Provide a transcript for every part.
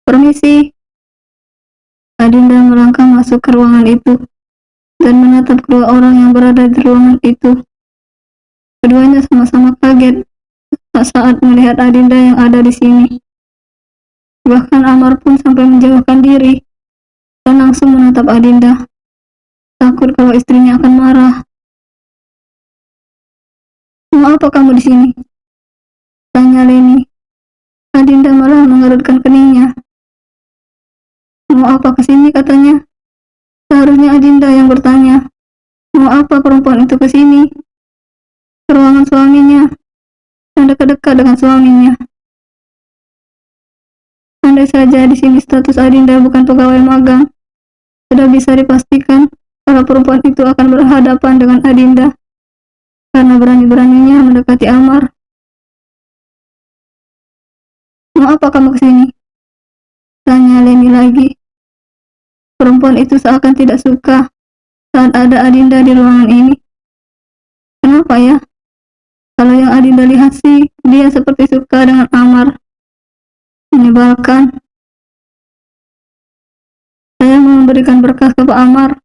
"Permisi." Adinda melangkah masuk ke ruangan itu dan menatap kedua orang yang berada di ruangan itu. Keduanya sama-sama kaget saat melihat Adinda yang ada di sini. Bahkan Amar pun sampai menjauhkan diri dan langsung menatap Adinda, takut kalau istrinya akan marah. "Mau apa kamu di sini?" tanya Leni. Adinda malah mengerutkan keningnya. "Mau apa kesini?" katanya. Seharusnya Adinda yang bertanya, mau apa perempuan itu kesini? Ke ruangan suaminya dan dekat-dekat dengan suaminya. Andai saja di sini status Adinda bukan pegawai magang, sudah bisa dipastikan kalau perempuan itu akan berhadapan dengan Adinda karena berani-beraninya mendekati Amar. "Mau apa kamu kesini?" tanya Leni lagi. Perempuan itu seakan tidak suka saat ada Adinda di ruangan ini. Kenapa ya? Kalau yang Adinda lihat sih, dia seperti suka dengan Amar. Menyebalkan. "Saya mau memberikan berkas ke Pak Amar,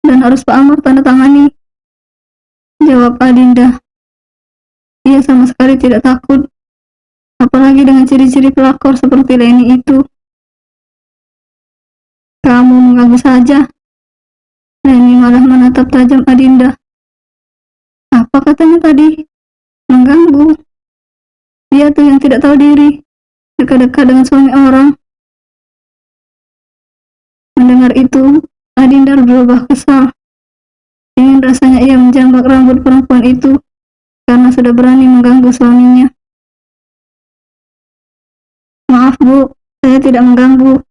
dan harus Pak Amar tanda tangani," jawab Adinda. Ia sama sekali tidak takut, apalagi dengan ciri-ciri pelakor seperti Leni itu. "Kamu mengganggu saja." Leni malah menatap tajam Adinda. "Apa katanya tadi? Mengganggu? Dia tuh yang tidak tahu diri, dekat-dekat dengan suami orang." Mendengar itu, Adinda berubah kesal. Ingin rasanya ia menjambak rambut perempuan itu karena sudah berani mengganggu suaminya. "Maaf Bu, saya tidak mengganggu.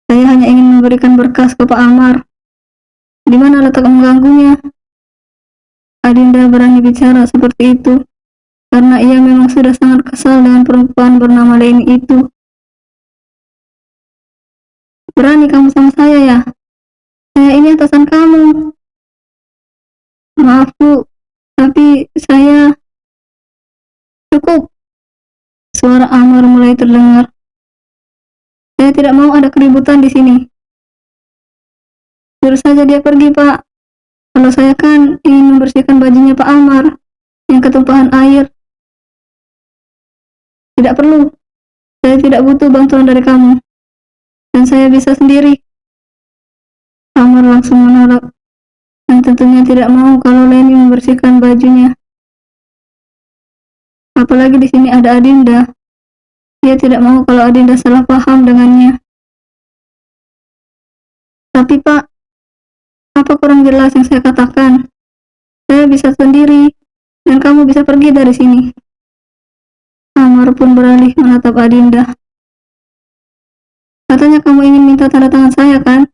Saya hanya ingin memberikan berkas ke Pak Amar." "Di mana letak mengganggunya?" Adinda berani bicara seperti itu karena ia memang sudah sangat kesal dengan perempuan bernama Leni itu. "Berani kamu sama saya ya? Saya ini atasan kamu." "Maaf Bu, tapi saya..." "Cukup." Suara Amar mulai terdengar. "Saya tidak mau ada keributan di sini. Suruh saja dia pergi, Pak. Kalau saya kan ingin membersihkan bajunya Pak Amar yang ketumpahan air." "Tidak perlu. Saya tidak butuh bantuan dari kamu. Dan saya bisa sendiri." Amar langsung menolak dan tentunya tidak mau kalau Leni membersihkan bajunya. Apalagi di sini ada Adinda. Dia tidak mau kalau Adinda salah paham dengannya. "Tapi Pak, apa kurang jelas yang saya katakan? Saya bisa sendiri, dan kamu bisa pergi dari sini." Amar pun beralih menatap Adinda. "Katanya kamu ingin minta tanda tangan saya kan?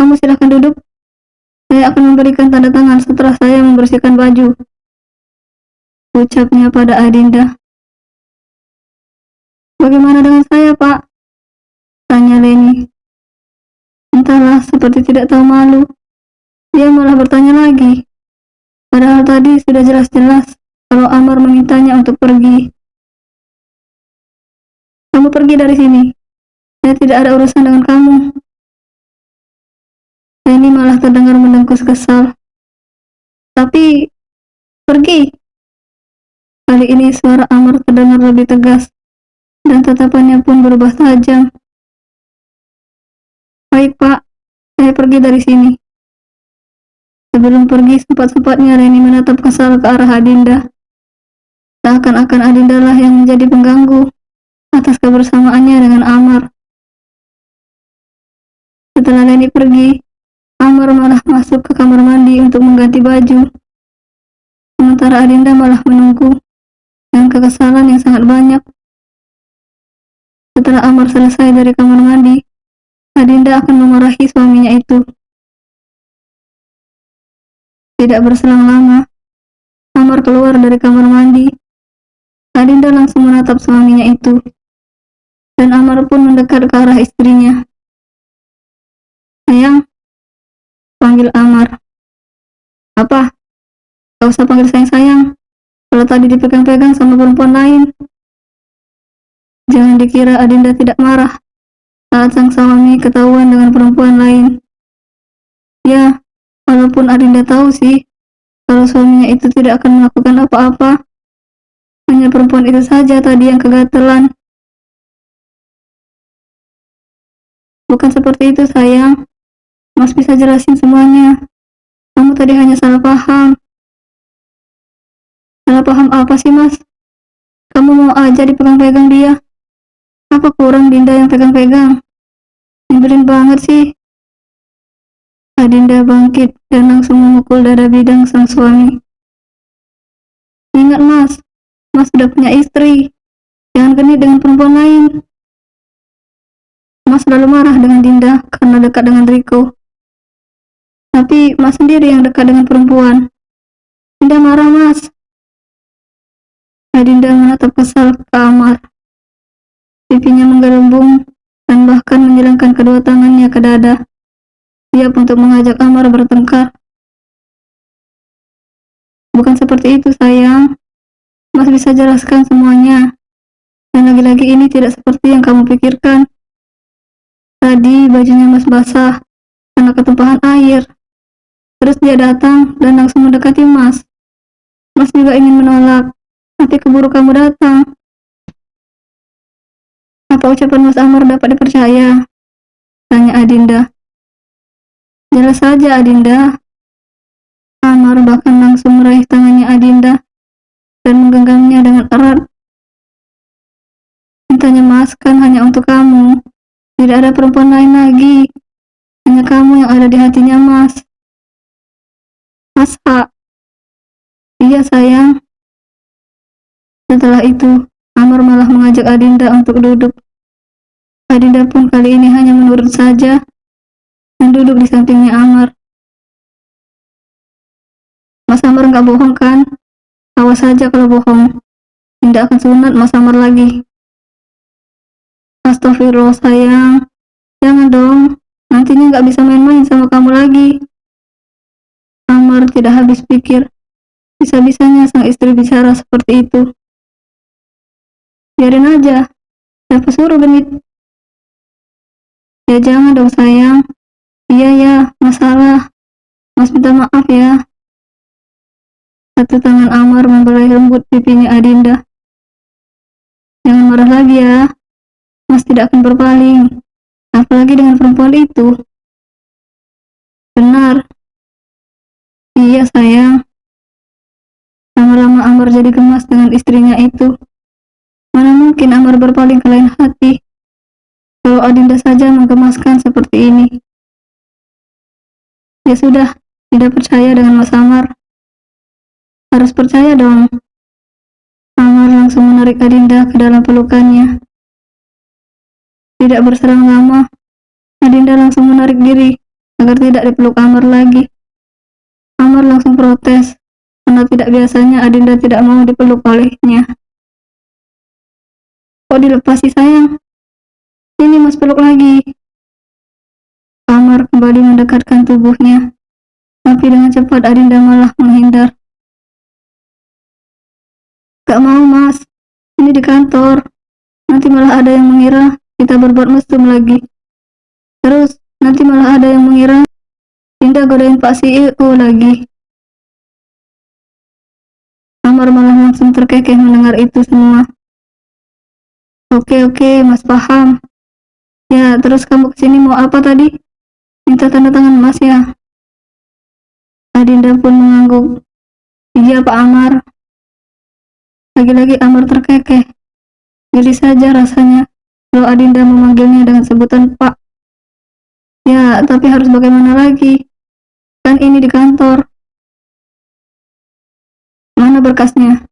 Kamu silahkan duduk. Saya akan memberikan tanda tangan setelah saya membersihkan baju," ucapnya pada Adinda. "Bagaimana dengan saya, Pak?" tanya Leni. Entahlah, seperti tidak tahu malu. Dia malah bertanya lagi. Padahal tadi sudah jelas-jelas kalau Amar memintanya untuk pergi. "Kamu pergi dari sini. Saya tidak ada urusan dengan kamu." Leni malah terdengar mendengkus kesal. "Tapi, pergi." Kali ini suara Amar terdengar lebih tegas, dan tatapannya pun berubah tajam. "Baik Pak, saya pergi dari sini." Sebelum pergi, sempat-sempatnya Leni menatap kesal ke arah Adinda. Seakan-akan Adinda lah yang menjadi pengganggu atas kebersamaannya dengan Amar. Setelah Leni pergi, Amar malah masuk ke kamar mandi untuk mengganti baju. Sementara Adinda malah menunggu dengan kekesalan yang sangat banyak. Setelah Amar selesai dari kamar mandi, Adinda akan memarahi suaminya itu. Tidak berselang lama, Amar keluar dari kamar mandi. Adinda langsung menatap suaminya itu, dan Amar pun mendekat ke arah istrinya. "Sayang," panggil Amar. "Apa? Gak usah panggil sayang-sayang. Kalau tadi dipegang-pegang sama perempuan lain." Jangan dikira Adinda tidak marah. saat sang suami ketahuan dengan perempuan lain. Ya, walaupun Adinda tahu sih kalau suaminya itu tidak akan melakukan apa-apa, hanya perempuan itu saja tadi yang kegatelan. Bukan seperti itu sayang, Mas bisa jelasin semuanya. Kamu tadi hanya salah paham. Salah paham apa sih Mas? Kamu mau aja dipegang-pegang dia. Apa kurang Dinda yang pegang-pegang? Nyebelin banget sih. Adinda bangkit dan langsung memukul dada bidang sang suami. Ingat Mas, Mas sudah punya istri. Jangan genit dengan perempuan lain. Mas selalu marah dengan Dinda karena dekat dengan Riko. Tapi Mas sendiri yang dekat dengan perempuan. Dinda marah Mas. Adinda menatap kesal ke Amar. Pipinya menggelembung dan bahkan menjalankan kedua tangannya ke dada. Siap untuk mengajak Amar bertengkar. Bukan seperti itu sayang. Mas bisa jelaskan semuanya. Dan lagi-lagi ini tidak seperti yang kamu pikirkan. Tadi bajunya Mas basah karena ketumpahan air. Terus dia datang dan langsung mendekati Mas. Mas juga ingin menolak, tapi keburu kamu datang. Apa ucapan Mas Amar dapat dipercaya? Tanya Adinda. Jelas saja Adinda. Amar bahkan langsung meraih tangannya Adinda dan menggenggamnya dengan erat. Cintanya Mas kan hanya untuk kamu. Tidak ada perempuan lain lagi. Hanya kamu yang ada di hatinya Mas. Masa? Iya sayang. Setelah itu, Amar malah mengajak Adinda untuk duduk. Adinda pun kali ini hanya menurut saja dan duduk di sampingnya Amar. Mas Amar nggak bohong kan? Awas saja kalau bohong. Tidak akan sunat Mas Amar lagi. Astagfirullah sayang. Jangan dong. Nantinya nggak bisa main-main sama kamu lagi. Amar tidak habis pikir. Bisa-bisanya sang istri bicara seperti itu. Biarin aja. Siapa suruh genit? Ya jangan dong sayang. Iya ya, masalah. Mas minta maaf ya. Satu tangan Amar membelai lembut pipinya Adinda. Jangan marah lagi ya. Mas tidak akan berpaling. Apalagi dengan perempuan itu. Benar. Iya sayang. Lama-lama Amar jadi gemas dengan istrinya itu. Mana mungkin Amar berpaling ke lain hati. Kalau Adinda saja menggemaskan seperti ini. Ya sudah, tidak percaya dengan Mas Amar. Harus percaya dong. Amar langsung menarik Adinda ke dalam pelukannya. Tidak berserang lama, Adinda langsung menarik diri agar tidak dipeluk Amar lagi. Amar langsung protes karena tidak biasanya Adinda tidak mau dipeluk olehnya. Kok dilepas sih sayang? Ini Mas peluk lagi. Amar kembali mendekatkan tubuhnya, tapi dengan cepat Adinda malah menghindar. Gak mau Mas, ini di kantor. Nanti malah ada yang mengira kita berbuat mesum lagi. Terus nanti malah ada yang mengira Dinda godain Pak CEO lagi. Amar malah langsung terkekeh mendengar itu semua. Oke, Mas paham. Ya, terus kamu kesini mau apa tadi? Minta tanda tangan Mas ya? Adinda pun mengangguk. Iya Pak Amar. Lagi-lagi Amar terkekeh. Geli saja rasanya kalau Adinda memanggilnya dengan sebutan Pak. Ya, tapi harus bagaimana lagi? Kan ini di kantor. Mana berkasnya?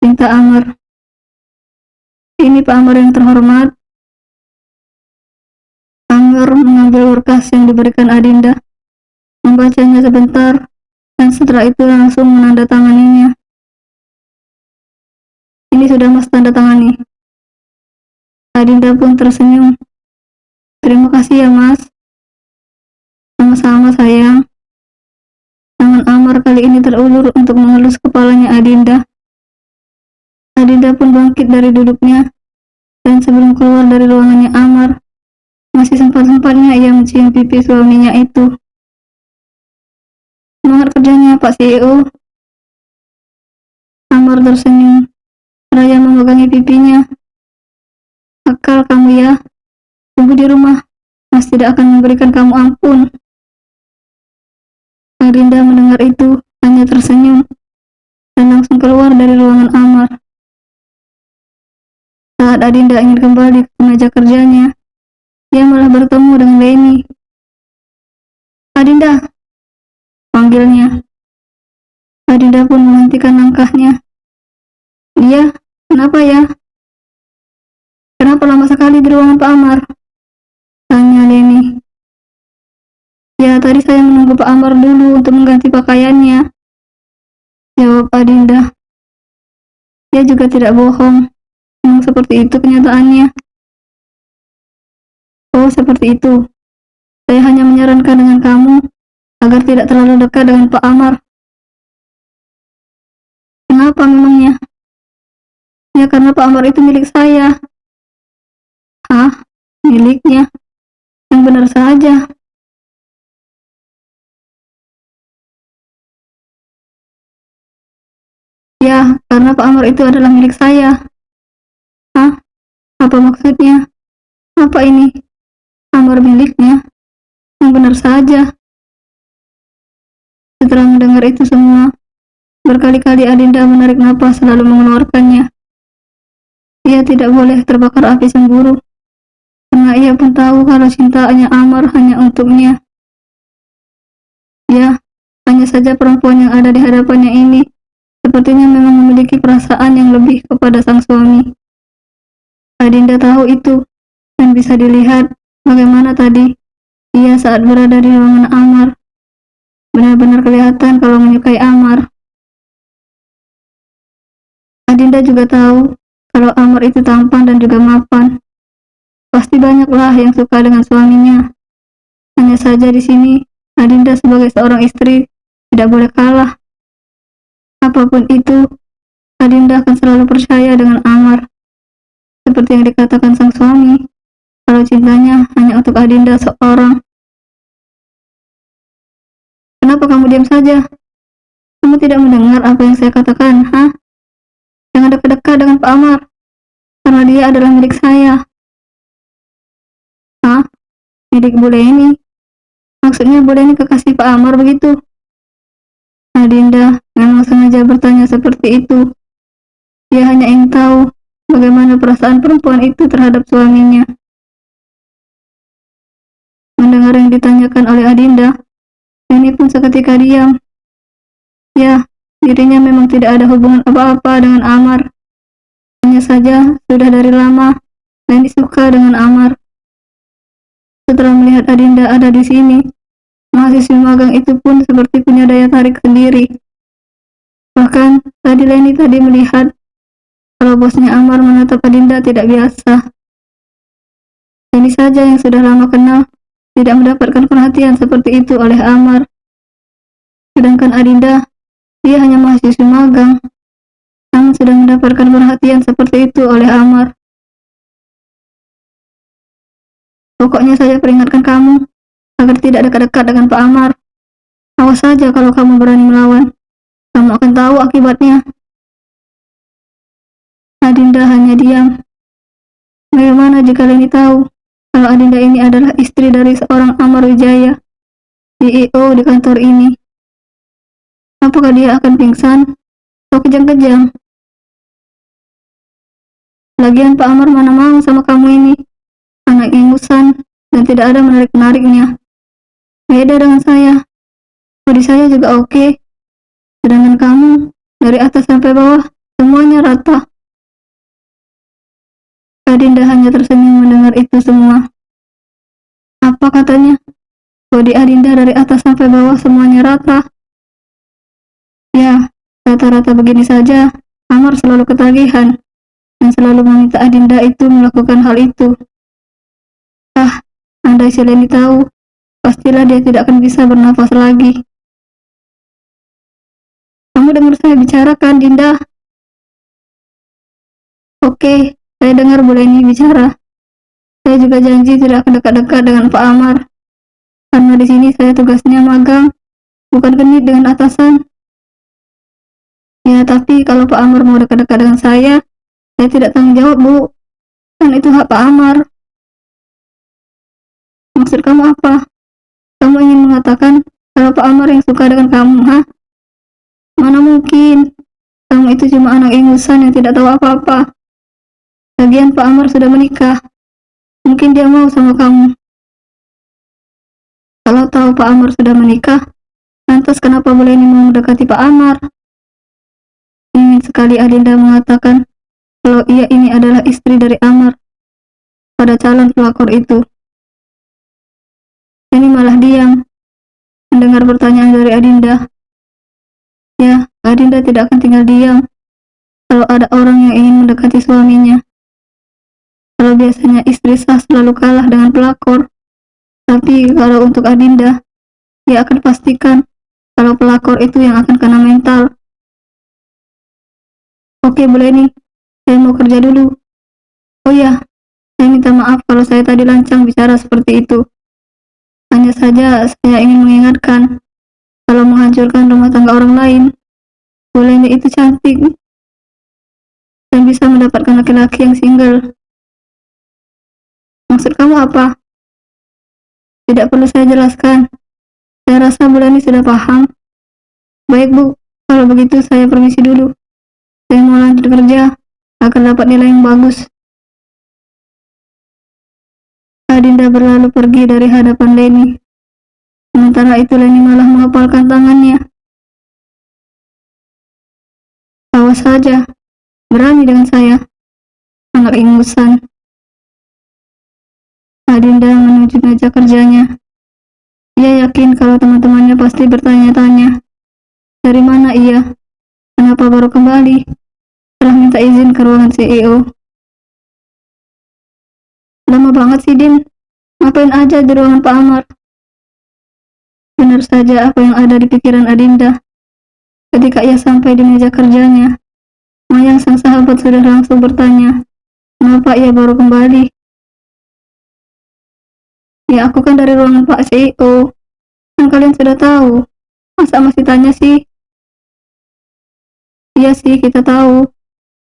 Minta Amar. Ini Pak Amar yang terhormat. Amar mengambil berkas yang diberikan Adinda, membacanya sebentar, dan setelah itu langsung menandatanganinya. Ini sudah Mas tanda tangani. Adinda pun tersenyum. Terima kasih ya Mas. Sama-sama sayang. Tangan Amar kali ini terulur untuk mengelus kepalanya Adinda. Adinda pun bangkit dari duduknya, dan sebelum keluar dari ruangannya Amar, Masih sempat-sempatnya ia mencium pipi suaminya itu. Semangat kerjanya, Pak CEO. Amar tersenyum. Raya memegangi pipinya. Akal kamu ya. Tunggu di rumah. Mas tidak akan memberikan kamu ampun. Adinda mendengar itu, hanya tersenyum dan langsung keluar dari ruangan Amar. Saat Adinda ingin kembali ke meja kerjanya, ia malah bertemu dengan Leni. Adinda, panggilnya. Adinda pun menghentikan langkahnya. Dia, kenapa ya? Kenapa lama sekali di ruangan Pak Amar? Tanya Leni. Ya, tadi saya menunggu Pak Amar dulu untuk mengganti pakaiannya, jawab Adinda. Dia juga tidak bohong. Memang seperti itu kenyataannya. Oh, seperti itu. Saya hanya menyarankan dengan kamu agar tidak terlalu dekat dengan Pak Amar. Kenapa memangnya? Ya karena Pak Amar itu milik saya. Hah? Miliknya? Yang benar saja. Ya, karena Pak Amar itu adalah milik saya. Hah? Apa maksudnya? Apa ini? Amar miliknya? Yang benar saja. Setelah mendengar itu semua, berkali-kali Adinda menarik napas lalu mengeluarkannya. Ia tidak boleh terbakar api cemburu, karena ia pun tahu kalau cintanya Amar hanya untuknya. Ya, hanya saja perempuan yang ada di hadapannya ini sepertinya memang memiliki perasaan yang lebih kepada sang suami. Adinda tahu itu, dan bisa dilihat bagaimana tadi ia saat berada di ruangan Amar. Benar-benar kelihatan kalau menyukai Amar. Adinda juga tahu kalau Amar itu tampan dan juga mapan. Pasti banyaklah yang suka dengan suaminya. Hanya saja di sini, Adinda sebagai seorang istri tidak boleh kalah. Apapun itu, Adinda akan selalu percaya dengan Amar. Seperti yang dikatakan sang suami, kalau cintanya hanya untuk Adinda seorang. Kenapa kamu diam saja? Kamu tidak mendengar apa yang saya katakan, hah? Jangan dekat-dekat dengan Pak Amar, karena dia adalah milik saya. Hah? Milik Bu Leni? Maksudnya Bu Leni kekasih Pak Amar begitu? Adinda memang sengaja bertanya seperti itu. Dia hanya ingin tahu bagaimana perasaan perempuan itu terhadap suaminya. Mendengar yang ditanyakan oleh Adinda, Leni pun seketika diam. Ya, dirinya memang tidak ada hubungan apa-apa dengan Amar. Hanya saja sudah dari lama Leni suka dengan Amar. Setelah melihat Adinda ada di sini, mahasiswa magang itu pun seperti punya daya tarik sendiri. Bahkan tadi Leni melihat kalau bosnya Amar menatap Adinda tidak biasa. Leni saja yang sudah lama kenal tidak mendapatkan perhatian seperti itu oleh Amar. Sedangkan Adinda, dia hanya mahasiswa magang, namun sudah mendapatkan perhatian seperti itu oleh Amar. Pokoknya saya peringatkan kamu agar tidak dekat-dekat dengan Pak Amar. Awas saja kalau kamu berani melawan. Kamu akan tahu akibatnya. Adinda hanya diam. Bagaimana jika Leni tahu kalau Adinda ini adalah istri dari seorang Amar Wijaya, CEO di kantor ini? Apakah dia akan pingsan atau kejang-kejang? Lagian Pak Amar mana mau sama kamu ini, anak ingusan dan tidak ada menarik-menariknya. Beda dengan saya. Body saya juga oke. Sedangkan kamu, dari atas sampai bawah, semuanya rata. Adinda hanya tersenyum mendengar itu semua. Apa katanya? Body Adinda dari atas sampai bawah semuanya rata. Ya, rata-rata begini saja, Amar selalu ketagihan dan selalu meminta Adinda itu melakukan hal itu. Ah, andai si Leni tahu, pastilah dia tidak akan bisa bernafas lagi. Kamu dengar saya bicara kan, Dinda? Oke, saya dengar Bu Leni bicara. Saya juga janji tidak akan dekat-dekat dengan Pak Amar, karena di sini saya tugasnya magang, bukan genit dengan atasan. Ya, tapi kalau Pak Amar mau dekat-dekat dengan saya tidak tanggung jawab, Bu. Kan itu hak Pak Amar. Maksud kamu apa? Kamu ingin mengatakan kalau Pak Amar yang suka dengan kamu, ha? Mana mungkin. Kamu itu cuma anak ingusan yang tidak tahu apa-apa. Lagian Pak Amar sudah menikah. Mungkin dia mau sama kamu. Kalau tahu Pak Amar sudah menikah, lantas kenapa boleh ini mau mendekati Pak Amar? Ingin sekali Adinda mengatakan kalau ia ini adalah istri dari Amar pada calon pelakor itu. Ini malah diam mendengar pertanyaan dari Adinda. Ya, Adinda tidak akan tinggal diam kalau ada orang yang ingin mendekati suaminya. Kalau biasanya istri sah selalu kalah dengan pelakor, tapi kalau untuk Adinda, ia akan pastikan kalau pelakor itu yang akan kena mental. Oke, boleh nih, saya mau kerja dulu. Oh ya, saya minta maaf kalau saya tadi lancang bicara seperti itu. Hanya saja saya ingin mengingatkan, kalau menghancurkan rumah tangga orang lain, bolehnya itu cantik dan bisa mendapatkan laki-laki yang single. Maksud kamu apa? Tidak perlu saya jelaskan. Saya rasa Bulani sudah paham. Baik, Bu, kalau begitu saya permisi dulu. Saya mau lanjut kerja, akan dapat nilai yang bagus. Adinda berlalu pergi dari hadapan Leni. Sementara itu Leni malah mengepalkan tangannya. Awas saja, berani dengan saya, anak ingusan. Adinda menuju meja kerjanya. Ia yakin kalau teman-temannya pasti bertanya-tanya, dari mana ia? Kenapa baru kembali? Telah minta izin ke ruangan CEO. Lama banget sih, Din. Ngapain aja di ruangan Pak Amar? Benar saja apa yang ada di pikiran Adinda. Ketika ia sampai di meja kerjanya, Mayang sang sahabat sudah langsung bertanya, kenapa ia baru kembali? Ya, aku kan dari ruangan Pak CEO. Kan kalian sudah tahu. Masa masih tanya sih? Iya sih, kita tahu.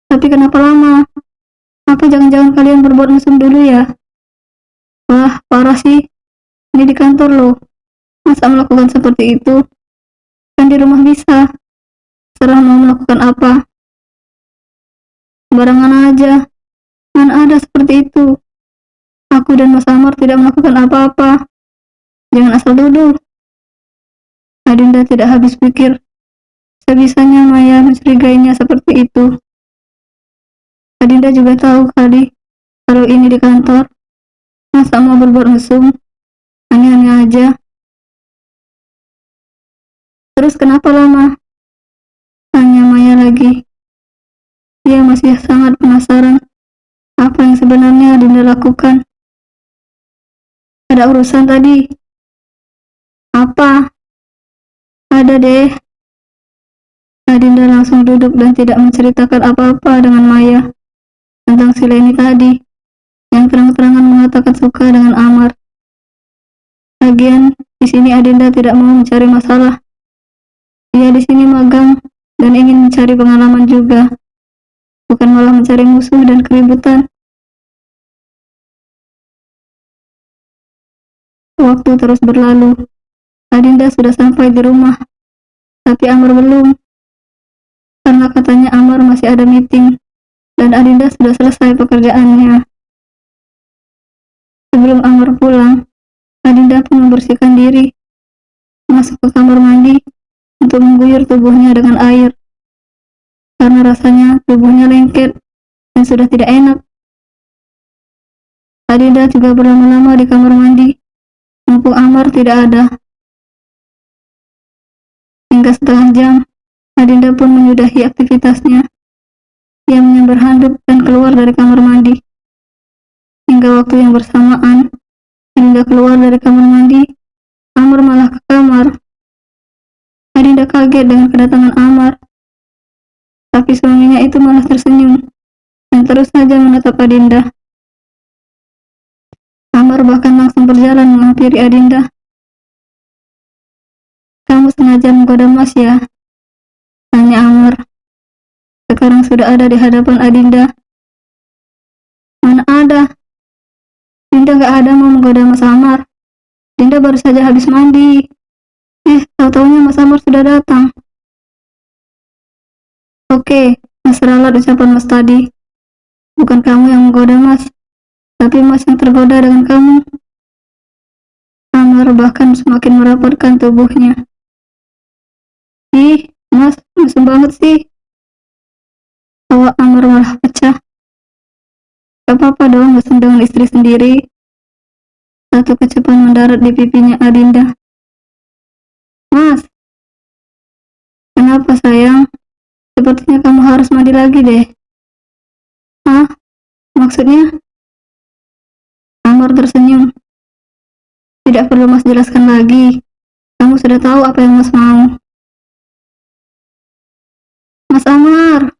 Tapi kenapa lama? Apa jangan-jangan kalian berbuat mesum dulu ya? Wah, parah sih. Ini di kantor loh. Masa melakukan seperti itu? Kan di rumah bisa. Serah mau melakukan apa. Barangan aja. Mana ada seperti itu. Aku dan Mas Amar tidak melakukan apa-apa. Jangan asal duduk. Adinda tidak habis pikir. Sebisanya Maya mencurigainya seperti itu. Adinda juga tahu kali kalau ini di kantor. Masa mau berbuat mesum? Aneh-aneh aja. Terus kenapa lama? Tanya Maya lagi. Dia masih sangat penasaran apa yang sebenarnya Adinda lakukan. Ada urusan tadi. Apa? Ada deh. Adinda langsung duduk dan tidak menceritakan apa-apa dengan Maya tentang si Leni tadi yang terang-terangan mengatakan suka dengan Amar. Lagian di sini Adinda tidak mau mencari masalah. Ia di sini magang dan ingin mencari pengalaman juga, bukan malah mencari musuh dan keributan. Waktu terus berlalu. Adinda sudah sampai di rumah, tapi Amar belum. Karena katanya Amar masih ada meeting dan Adinda sudah selesai pekerjaannya. Sebelum Amar pulang, Adinda pun membersihkan diri, masuk ke kamar mandi untuk mengguyur tubuhnya dengan air. Karena rasanya tubuhnya lengket dan sudah tidak enak. Adinda juga berlama-lama di kamar mandi, mumpung Amar tidak ada. Hingga setengah jam, Adinda pun menyudahi aktivitasnya. Ia menyambar handuk dan keluar dari kamar mandi. Hingga waktu yang bersamaan, Adinda keluar dari kamar mandi, Amar malah ke kamar. Adinda kaget dengan kedatangan Amar, tapi suaminya itu malah tersenyum dan terus saja menatap Adinda. Amar bahkan langsung berjalan menghampiri Adinda. "Kamu sengaja menggoda Mas ya?" tanya Amar. Sekarang sudah ada di hadapan Adinda. "Mana ada. Dinda gak ada mau menggoda Mas Amar. Dinda baru saja habis mandi." Tahu-taunya Mas Amar sudah datang. "Oke, Mas ralat ucapan Mas tadi. Bukan kamu yang menggoda Mas, tapi Mas yang tergoda dengan kamu." Amar bahkan semakin merapatkan tubuhnya. "Ih, Mas, mesum banget sih." Tawa Amar malah pecah. "Gak apa-apa dong mesum dengan istri sendiri." Satu kecupan mendarat di pipinya Adinda. "Mas, kenapa sayang? Sepertinya kamu harus mandi lagi deh." "Hah? Maksudnya?" Amar tersenyum. "Tidak perlu Mas jelaskan lagi. Kamu sudah tahu apa yang Mas mau." "Mas Amar!"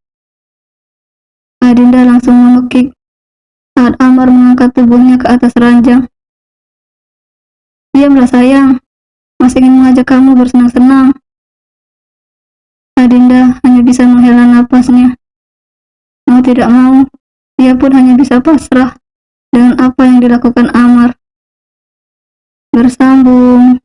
Adinda langsung menukik saat Amar mengangkat tubuhnya ke atas ranjang. "Diamlah sayang. Mas ingin mengajak kamu bersenang-senang." Adinda hanya bisa menghela napasnya. Mau tidak mau, dia pun hanya bisa pasrah dengan apa yang dilakukan Amar. Bersambung.